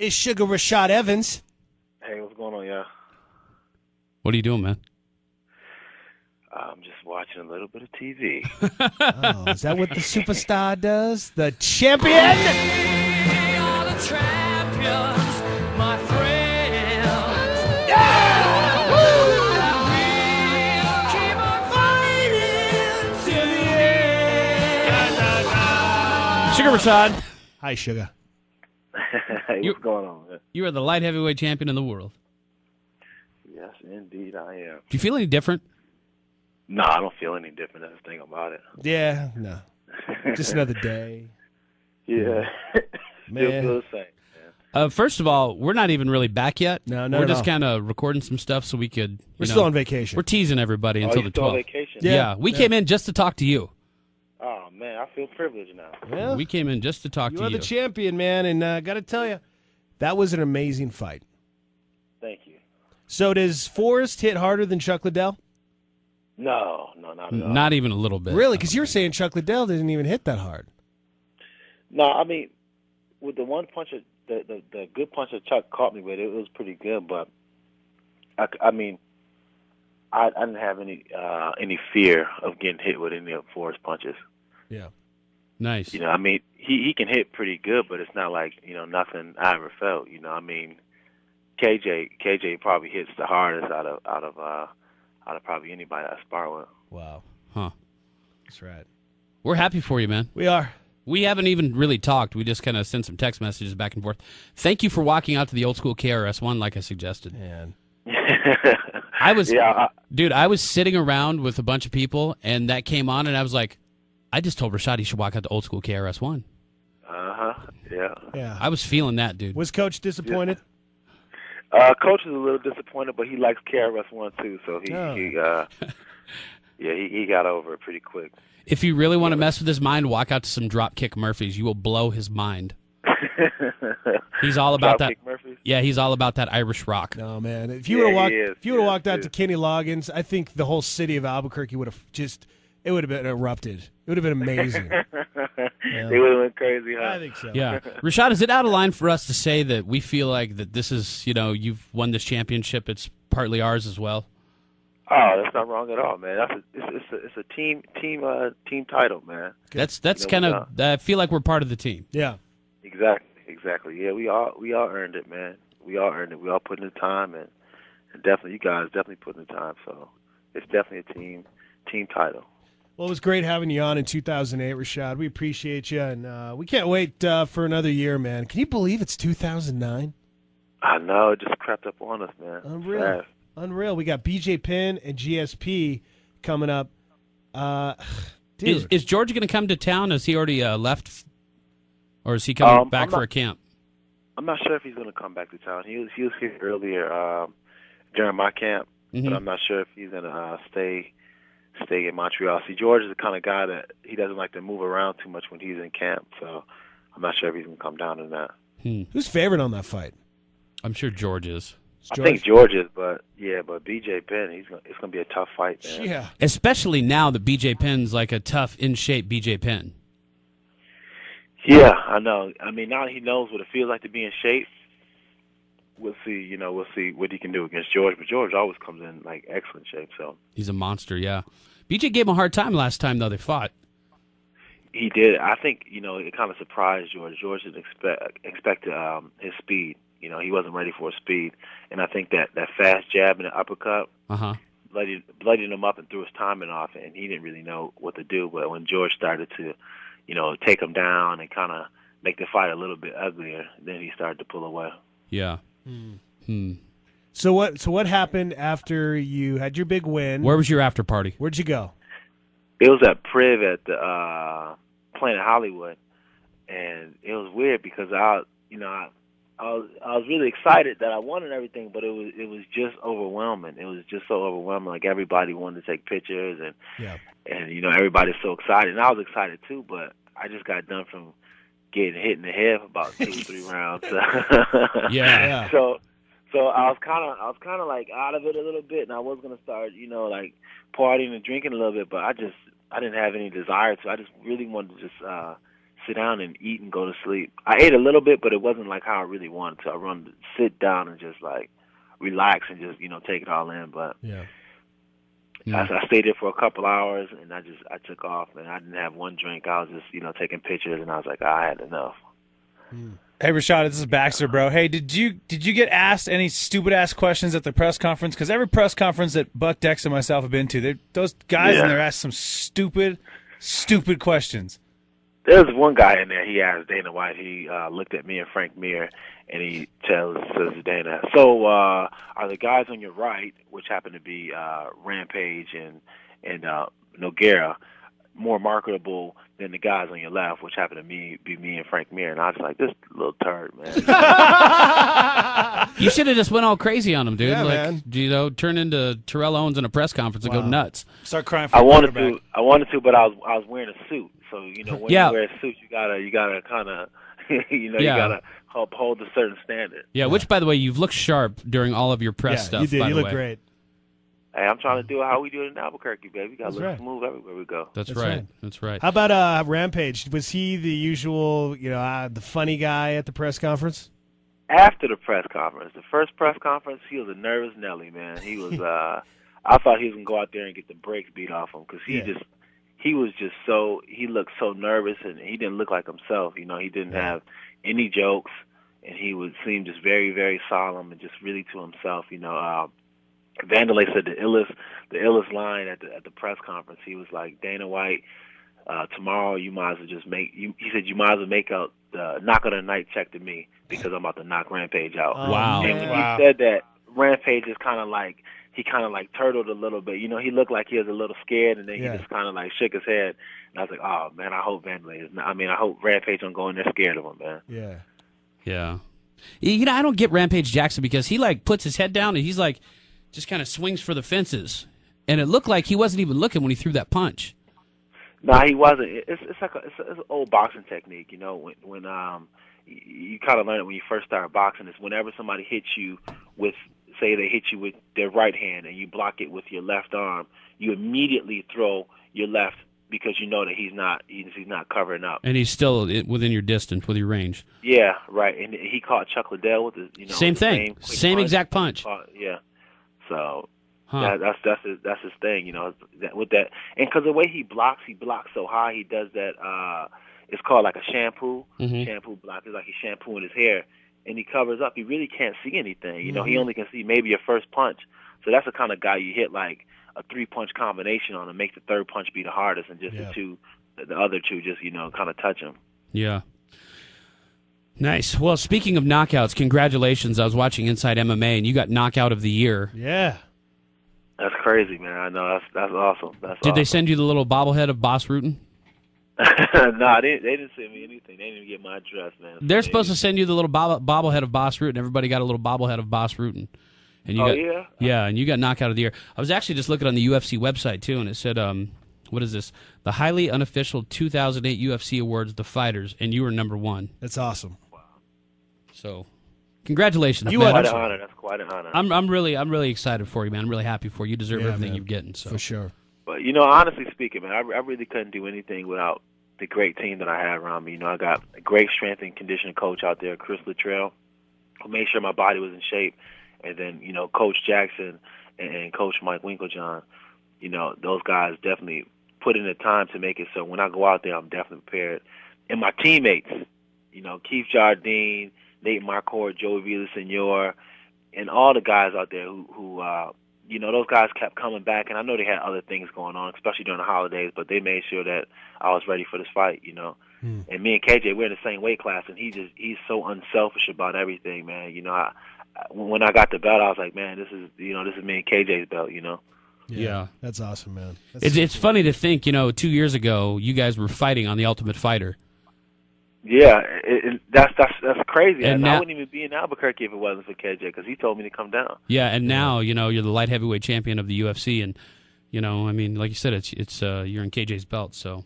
is Sugar Rashad Evans. Hey, what's going on, y'all? What are you doing, man? I'm just watching a little bit of TV. Oh, is that what the superstar does? The champion? We are the champions, my friends. Yeah! We'll keep on fighting till the end. Sugar Rashad, Hi, Sugar. Hey, what's going on, man? you are the light heavyweight champion in the world. Yes, indeed, I am. Do you feel any different? No, I don't feel any different. That's the thing about it. Yeah, no. Just another day. Yeah. Man. Still feel the same. First of all, we're not even really back yet. No, not We're at just all. kind of recording some stuff so we could. We're still on vacation. We're teasing everybody until you the still on 12th. vacation? Yeah, we came in just to talk to you. Oh, man, I feel privileged now. Yeah. We came in just to talk You to are you. the champion, man, and got to tell you, that was an amazing fight. Thank you. So does Forrest hit harder than Chuck Liddell? No, not at all. Not even a little bit. Really? Because you were saying Chuck Liddell didn't even hit that hard. No, I mean, with the one punch, the good punch that Chuck caught me with, it was pretty good. But I mean, I didn't have any fear of getting hit with any of Forrest's punches. Yeah. Nice. You know, I mean, he can hit pretty good, but it's not like nothing I ever felt. You know, I mean, KJ probably hits the hardest out of probably anybody I spar with. Wow. Huh. That's right. We're happy for you, man. We are. We haven't even really talked. We just kind of sent some text messages back and forth. Thank you for walking out to the old school KRS-One like I suggested. Man. I was, Yeah, dude, I was sitting around with a bunch of people, and that came on, and I was like, I just told Rashad he should walk out to old school KRS-One. Yeah. Yeah. I was feeling that, dude. Was Coach disappointed? Coach is a little disappointed, but he likes KRS-One too, so he got over it pretty quick. If you really want to mess with his mind, walk out to some Dropkick Murphys. You will blow his mind. He's all about that. Dropkick Murphys? Yeah, he's all about that Irish rock. No, man. If you would have he is. walked, if you would have walked out He to is. Kenny Loggins, I think the whole city of Albuquerque would have it would have been erupted. It would have been amazing. They would have went crazy, huh? I think so. Yeah. Rashad, is it out of line for us to say that we feel like that this is, you've won this championship, it's partly ours as well? Oh, that's not wrong at all, man. It's a team title, man. That's kind of, I feel like we're part of the team. Yeah. Exactly. Yeah, we all earned it, man. We all earned it. We all put in the time, and definitely you guys definitely put in the time. So it's definitely a team title. Well, it was great having you on in 2008, Rashad. We appreciate you, and we can't wait for another year, man. Can you believe it's 2009? I know, it just crept up on us, man. Unreal. Fast. Unreal. We got BJ Penn and GSP coming up. Dude. Is George going to come to town? Has he already left? Or is he coming back for a camp? I'm not sure if he's going to come back to town. He was here earlier during my camp, but I'm not sure if he's going to stay in Montreal. See, George is the kind of guy that he doesn't like to move around too much when he's in camp, so I'm not sure if he's going to come down to that. Who's favored on that fight? I'm sure George is. I think George is, but BJ Penn, it's going to be a tough fight, man. Yeah. Especially now that BJ Penn's like a tough, in-shape BJ Penn. Yeah, I know. I mean, now he knows what it feels like to be in shape. We'll see. We'll see what he can do against George. But George always comes in like excellent shape. So He's a monster, yeah. BJ gave him a hard time last time, though, they fought. he did. I think it kind of surprised George. George didn't expect his speed. He wasn't ready for his speed, and I think that fast jab and the uppercut bloodied him up and threw his timing off, and he didn't really know what to do. But when George started to take him down and kind of make the fight a little bit uglier, then he started to pull away. Yeah. So what happened after you had your big win? Where was your after party? Where'd you go? It was at Priv at the Planet Hollywood, and it was weird because I was really excited that I won and everything, but it was just overwhelming. It was just so overwhelming. Like everybody wanted to take pictures, and everybody's so excited, and I was excited too. But I just got done from getting hit in the head for about 2-3 rounds. Yeah. So I was kind of like out of it a little bit, and I was gonna start like partying and drinking a little bit, but I didn't have any desire to. I just really wanted to just sit down and eat and go to sleep. I ate a little bit, but it wasn't like how I really wanted to. I wanted to sit down and just like relax and just take it all in. But Yeah. I stayed there for a couple hours and I took off, and I didn't have one drink. I was just taking pictures, and I was like, I had enough. Hey, Rashad, this is Baxter, bro. Hey, did you get asked any stupid-ass questions at the press conference? Because every press conference that Buck Dex and myself have been to, those guys in there ask some stupid questions. There's one guy in there. He asked Dana White. He looked at me and Frank Mir, and he says to Dana, "So are the guys on your right, which happen to be Rampage and Nogueira, more marketable than the guys on your left, which happen to be me and Frank Mir?" And I was like, "This little turd, man." You should have just went all crazy on him, dude. Yeah, like, man. Turn into Terrell Owens in a press conference and go nuts. Start crying for I the wanted quarterback. to, but I was wearing a suit. So when you wear a suit, you gotta kind of you gotta uphold a certain standard. Yeah, which, by the way, you've looked sharp during all of your press stuff. You did. By You the look way. great. Hey, I'm trying to do how we do it in Albuquerque, baby. We gotta That's look right. smooth everywhere we go. That's That's right. right. That's right. How about Rampage? Was he the usual, the funny guy at the press conference? After the press conference, the first press conference, he was a nervous Nelly, man. He was. I thought he was gonna go out there and get the brakes beat off him because he looked so nervous, and he didn't look like himself. He didn't have any jokes, and he would seem just very, very solemn and just really to himself. Vanderlei said the illest line at the press conference. He was like, "Dana White, tomorrow you might as well just he said you might as well make out the knock of the night check to me because I'm about to knock Rampage out." Wow. And when he said that, Rampage is kind of like turtled a little bit. He looked like he was a little scared, and then he just kind of like shook his head. And I was like, "Oh man, I hope Vanderlei is not. I mean, I hope Rampage don't go in there scared of him, man." Yeah. Yeah. I don't get Rampage Jackson because he like puts his head down and he's like just kind of swings for the fences, and it looked like he wasn't even looking when he threw that punch. No, he wasn't. It's an old boxing technique, when you kind of learn it when you first start boxing. Is whenever somebody hits you with, say they hit you with their right hand and you block it with your left arm, you immediately throw your left because you know that he's not covering up. And he's still within your distance, with your range. Yeah, right. And he caught Chuck Liddell with his, Same thing, same exact punch. Yeah. So. Huh. That's his thing, with that, and because the way he blocks so high. He does that. It's called like a shampoo block. It's like he's shampooing his hair, and he covers up. He really can't see anything. He only can see maybe your first punch. So that's the kind of guy you hit like a 3-punch combination on and make the third punch be the hardest, and just the other two just kind of touch him. Yeah. Nice. Well, speaking of knockouts, congratulations. I was watching Inside MMA, and you got knockout of the year. Yeah. That's crazy, man. I know. That's awesome. Did they send you the little bobblehead of Boss Rutan? No, they didn't send me anything. They didn't even get my address, man. They're supposed to send you the little bobblehead of Boss Rutan. Everybody got a little bobblehead of Boss Rutan. And you yeah? Yeah, and you got knockout of the year. I was actually just looking on the UFC website, too, and it said, what is this? The highly unofficial 2008 UFC Awards, The Fighters, and you were number 1. That's awesome. So, congratulations, You man. Quite an honor. That's quite an honor. I'm really excited for you, man. I'm really happy for you. You deserve everything man. you're getting. So. For sure. But honestly speaking, man, I really couldn't do anything without the great team that I have around me. I got a great strength and conditioning coach out there, Chris Luttrell, who made sure my body was in shape, and then Coach Jackson and Coach Mike Winklejohn. Those guys definitely put in the time to make it so when I go out there, I'm definitely prepared. And my teammates, Keith Jardine, Nate Marquardt, Joey Villasenor, and all the guys out there who those guys kept coming back. And I know they had other things going on, especially during the holidays, but they made sure that I was ready for this fight, And me and KJ, we're in the same weight class, and he's so unselfish about everything, man. When I got the belt, I was like, man, this is me and KJ's belt, Yeah. That's awesome, man. It's funny to think, 2 years ago, you guys were fighting on The Ultimate Fighter. Yeah, that's crazy. And And now- I wouldn't even be in Albuquerque if it wasn't for KJ, because he told me to come down. Yeah, and now, you're the light heavyweight champion of the UFC, and, like you said, it's you're in KJ's belt, so.